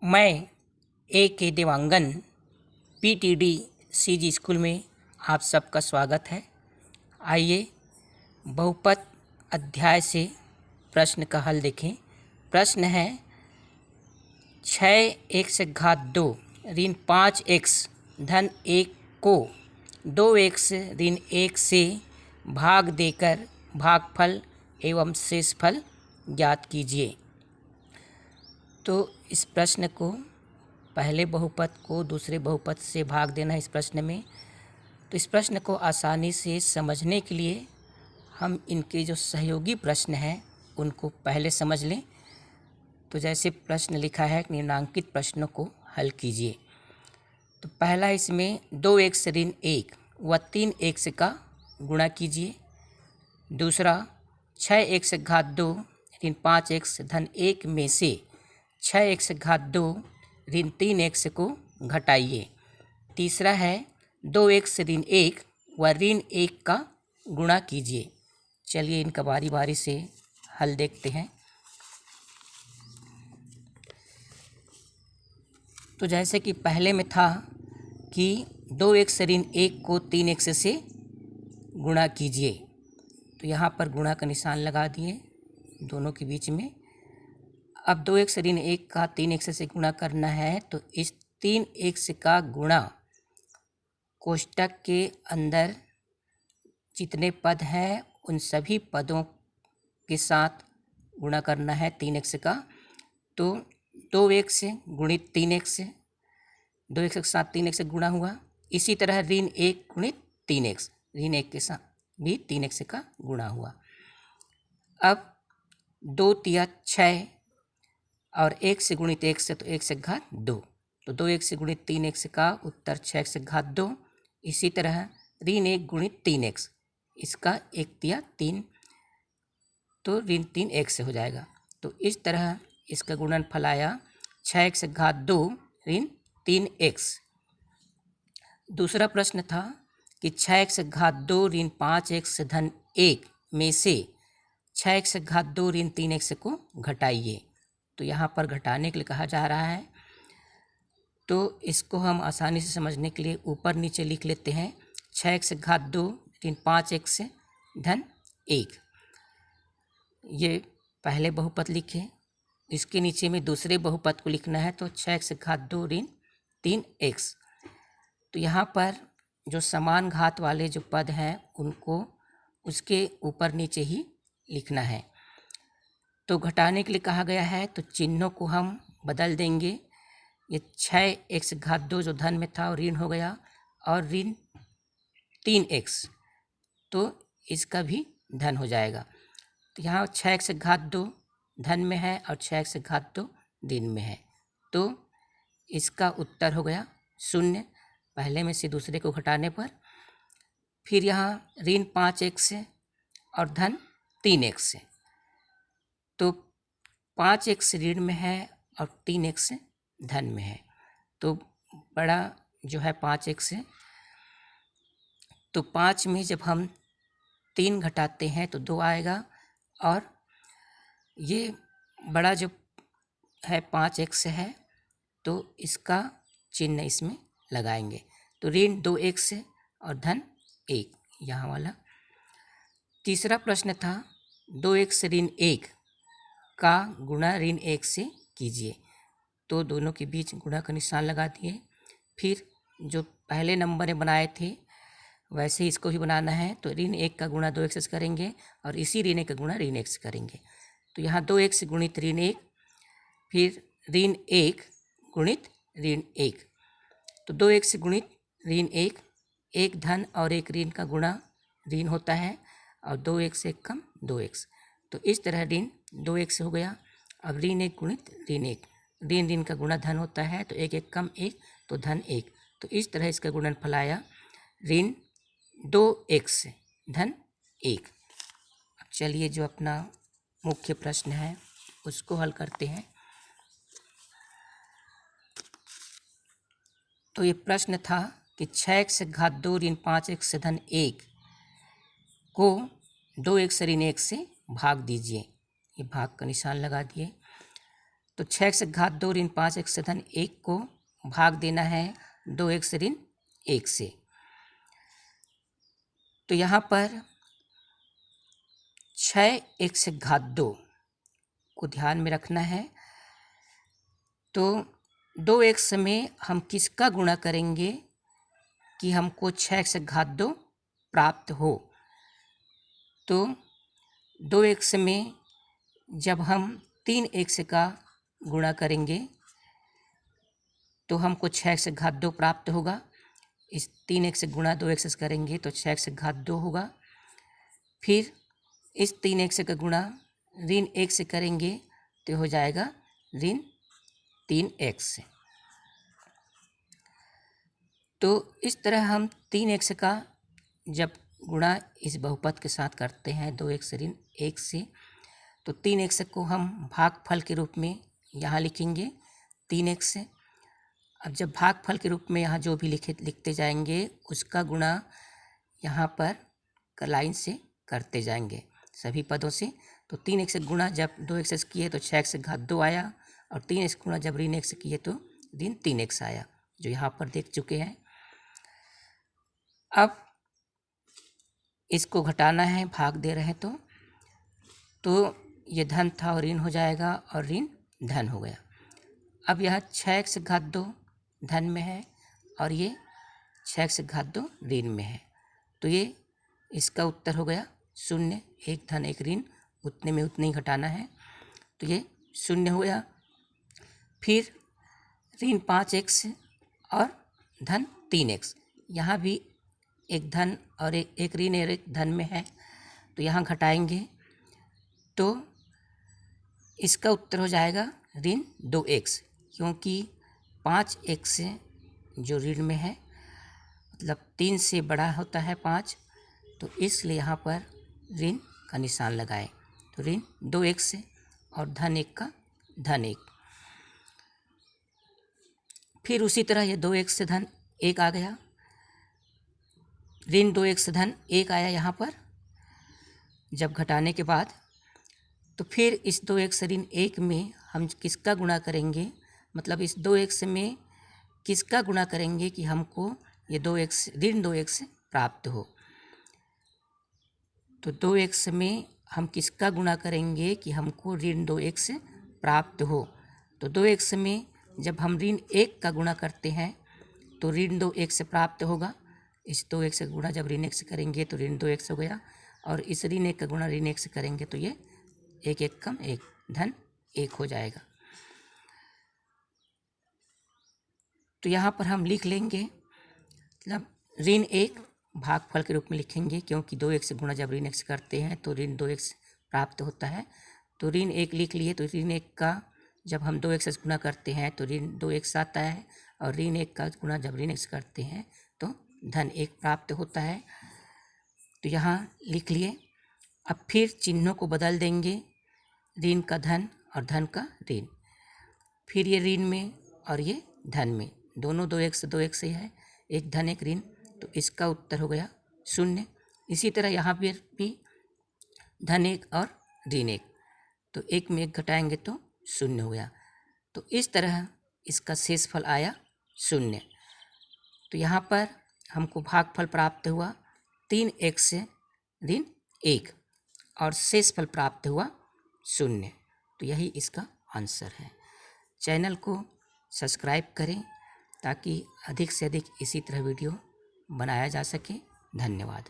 मैं ए के Dewangan PTD CG school में आप सबका स्वागत है। आइए बहुपद अध्याय से प्रश्न का हल देखें। प्रश्न है 6x घात 2 ऋण 5x धन 1 को 2x ऋण 1 से भाग देकर भागफल एवं शेषफल ज्ञात कीजिए। तो इस प्रश्न को पहले बहुपद को दूसरे बहुपद से भाग देना है इस प्रश्न में। तो इस प्रश्न को आसानी से समझने के लिए हम इनके जो सहयोगी प्रश्न हैं उनको पहले समझ लें। तो जैसे प्रश्न लिखा है निम्नांकित प्रश्नों को हल कीजिए। तो पहला इसमें 2x ऋण 1 व 3x का गुणा कीजिए। दूसरा 6x घात 2 ऋण 5x धन 1 में से 6x घात 2 ऋण 3x को घटाइए। तीसरा है 2x ऋण 1 व ऋण 1 का गुणा कीजिए। चलिए इनका बारी बारी से हल देखते हैं। तो जैसे कि पहले में था कि 2x ऋण 1 को 3x से गुणा कीजिए। तो यहाँ पर गुणा का निशान लगा दिए दोनों के बीच में। अब 2x ऋण 1 का 3x से गुणा करना है, तो इस 3x का गुणा कोष्टक के अंदर जितने पद हैं उन सभी पदों के साथ गुणा करना है 3x का। तो 2x गुणित 3x, 2x के साथ 3x गुणा हुआ। इसी तरह ऋण 1 गुणित 3x, ऋण 1 के साथ भी 3x का गुणा हुआ। अब 2 तिया 6 और 1 से गुणित 1 से, तो 1 से घात 2, तो 2x से गुणित 3x का उत्तर 6x घात 2। इसी तरह ऋण 1 गुणित 3x, इसका 1 तिया 3, तो ऋण 3x हो जाएगा। तो इस तरह इसका गुणनफल आया 6x घात 2 ऋण 3x। दूसरा प्रश्न था कि 6x घात 2 ऋण 5x धन 1 में से 6x घात 2 ऋण 3x को घटाइए। तो यहाँ पर घटाने के लिए कहा जा रहा है, तो इसको हम आसानी से समझने के लिए ऊपर नीचे लिख लेते हैं। 6x घात 2 ऋण 5x धन 1, ये पहले बहुपद लिखे। इसके नीचे में दूसरे बहुपद को लिखना है, तो 6x घात 2 ऋण 3x। तो यहाँ पर जो समान घात वाले जो पद हैं उनको उसके ऊपर नीचे ही लिखना है। तो घटाने के लिए कहा गया है, तो चिन्हों को हम बदल देंगे। ये 6x घात 2 जो धन में था और ऋण हो गया, और ऋण 3x तो इसका भी धन हो जाएगा। तो यहाँ 6x घात 2 धन में है और 6x घात 2 ऋण में है, तो इसका उत्तर हो गया 0, पहले में से दूसरे को घटाने पर। फिर यहाँ ऋण 5x और धन 3x, तो 5x ऋण में है और 3x धन में है, तो बड़ा जो है 5x है। तो 5 में जब हम 3 घटाते हैं तो 2 आएगा, और ये बड़ा जो है 5x है, तो इसका चिन्ह इसमें लगाएंगे। तो ऋण 2x और धन 1 यहाँ वाला। तीसरा प्रश्न था 2x ऋण 1 का गुणा ऋण 1 से कीजिए। तो दोनों के बीच गुणा का निशान लगा दिए। फिर जो पहले नंबर में बनाए थे वैसे ही इसको भी बनाना है। तो ऋण 1 का गुणा 2x से करेंगे और इसी ऋण 1 का गुणा ऋण 1 से करेंगे। तो यहाँ 2x गुणित ऋण 1, फिर ऋण 1 गुणित ऋण 1, तो 2x गुणित ऋण 1, एक धन और एक ऋण का गुणा ऋण होता है, और 2x से कम 2x, तो इस तरह ऋण 2x हो गया। अब ऋण 1 गुणित ऋण 1, ऋण ऋण का गुणा धन होता है, तो 1 1 कम 1, तो धन 1, तो इस तरह इसका गुणनफल आया ऋण 2x धन 1। अब चलिए जो अपना मुख्य प्रश्न है उसको हल करते हैं। तो ये प्रश्न था कि 6x घात 2 ऋण 5x धन 1 को 2x ऋण 1 से भाग दीजिए। ये भाग का निशान लगा दिए। तो 6 से घात 2 ऋण 5 x से धन 1 को भाग देना है 2x से ऋण 1 से। तो यहाँ पर 6x से घात 2 को ध्यान में रखना है। तो 2x में हम किसका गुणा करेंगे कि हमको 6x से घात 2 प्राप्त हो। तो 2x में जब हम 3x का गुणा करेंगे तो हमको 6x से घात 2 प्राप्त होगा। इस 3x से गुणा 2x से करेंगे तो 6x से घात 2 होगा। फिर इस 3x का गुणा ऋण 1 से करेंगे तो हो जाएगा ऋण 3x। तो इस तरह हम 3x का जब गुणा इस बहुपद के साथ करते हैं 2x ऋण 1 से, तो 3x को हम भागफल के रूप में यहाँ लिखेंगे 3x। अब जब भागफल के रूप में यहाँ जो भी लिखते जाएंगे उसका गुणा यहाँ पर लाइन से करते जाएंगे सभी पदों से। तो 3x गुणा जब 2x से किए तो 6x से घात 2 आया, और 3x गुणा जब ऋण 1 से किए तो ऋण 3x आया, जो यहाँ पर देख चुके हैं। अब इसको घटाना है, भाग दे रहे हैं तो ये धन था और ऋण हो जाएगा और ऋण धन हो गया। अब यह 6x घात 2 धन में है और ये 6x घात 2 ऋण में है, तो ये इसका उत्तर हो गया 0। एक धन एक ऋण, उतने में उतने ही घटाना है, तो ये 0 हो गया। फिर ऋण 5x और धन 3x, यहाँ भी एक धन और एक ऋण और एक धन में है, तो यहाँ घटाएंगे तो इसका उत्तर हो जाएगा ऋण 2x, क्योंकि 5x जो ऋण में है मतलब 3 से बड़ा होता है 5, तो इसलिए यहाँ पर ऋण का निशान लगाएं। तो ऋण 2x और धन 1 का धन 1। फिर उसी तरह ये 2x से धन 1 आ गया, ऋण 2x से धन 1 आया यहाँ पर जब घटाने के बाद। तो फिर इस 2x से ऋण 1 में हम किसका गुणा करेंगे, मतलब इस 2x में किसका गुणा करेंगे कि हमको ये 2x ऋण 2x प्राप्त हो। तो 2x में हम किसका गुणा करेंगे कि हमको ऋण 2x प्राप्त हो। तो 2x में जब हम ऋण 1 का गुणा करते हैं तो ऋण 2x प्राप्त होगा। इस 2x का गुणा जब ऋण 1 से करेंगे तो ऋण 2x हो गया, और इस ऋण 1 का गुणा ऋण 1 से करेंगे तो ये 1 1 कम 1 धन 1 हो जाएगा। तो यहाँ पर हम लिख लेंगे, मतलब ऋण 1 भागफल के रूप में लिखेंगे, क्योंकि 2x से गुणा जब ऋण 1 से करते हैं तो ऋण 2x प्राप्त होता है। तो ऋण 1 लिख लिए, तो ऋण 1 का जब हम 2x से गुणा करते हैं तो ऋण 2x आता है, और ऋण 1 का गुणा जब ऋण 1 से करते हैं तो धन 1 प्राप्त होता है। तो यहाँ लिख लिए। अब फिर चिन्हों को बदल देंगे, ऋण का धन और धन का ऋण। फिर ये ऋण में और ये धन में, दोनों 2x से है, एक धन एक ऋण, तो इसका उत्तर हो गया 0। इसी तरह यहाँ पर भी धन 1 और ऋण 1, तो 1 में 1 घटाएंगे तो 0 हो गया। तो इस तरह इसका शेषफल आया 0। तो यहाँ पर हमको भागफल प्राप्त हुआ 3x से ऋण 1 और शेषफल प्राप्त हुआ 0। तो यही इसका आंसर है। चैनल को सब्सक्राइब करें ताकि अधिक से अधिक इसी तरह वीडियो बनाया जा सके। धन्यवाद।